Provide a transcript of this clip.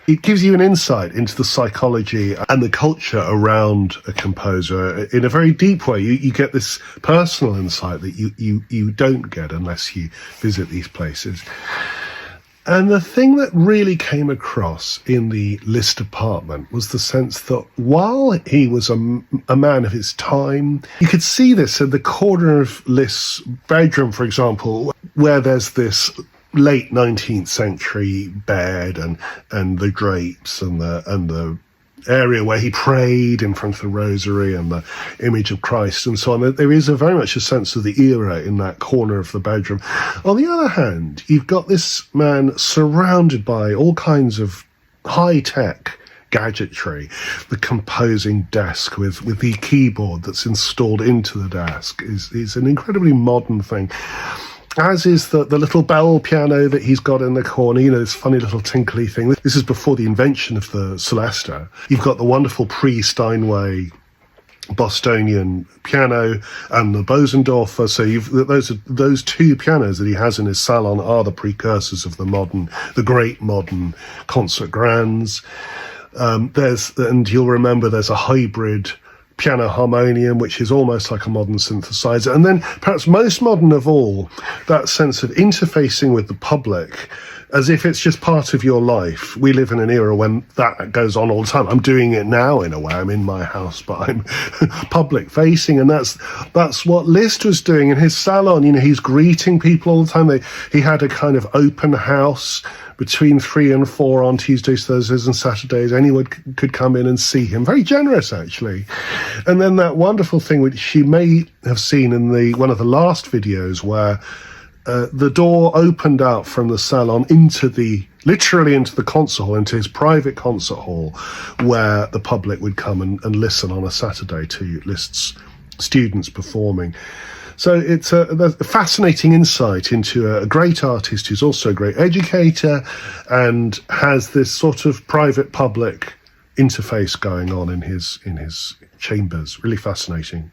It gives you an insight into the psychology and the culture around a composer in a very deep way. You get this personal insight that you don't get unless you visit these places. And the thing that really came across in the Liszt apartment was the sense that while he was a man of his time, you could see this in the corner of Liszt's bedroom, for example, where there's this late 19th century bed and the drapes and the area where he prayed in front of the rosary and the image of Christ and so on. There is very much a sense of the era in that corner of the bedroom. On the other hand, you've got this man surrounded by all kinds of high-tech gadgetry. The composing desk with the keyboard that's installed into the desk is an incredibly modern thing. As is the little bell piano that he's got in the corner, this funny little tinkly thing. This is before the invention of the Celesta. You've got the wonderful pre-Steinway Bostonian piano and the Bosendorfer. So those two pianos that he has in his salon are the precursors of the great modern concert grands. And you'll remember there's a hybrid piano harmonium, which is almost like a modern synthesizer. And then perhaps most modern of all, that sense of interfacing with the public as if it's just part of your life. We live in an era when that goes on all the time. I'm doing it now in a way. I'm in my house, but I'm public facing. And that's what Liszt was doing in his salon. He's greeting people all the time. He had a kind of open house between 3 and 4 on Tuesdays, Thursdays and Saturdays. Anyone could come in and see him. Very generous, actually. And then that wonderful thing, which you may have seen in one of the last videos, where the door opened out from the salon literally into the concert hall, into his private concert hall, where the public would come and listen on a Saturday to Liszt's students performing. So it's a fascinating insight into a great artist who's also a great educator and has this sort of private-public interface going on in his chambers. Really fascinating.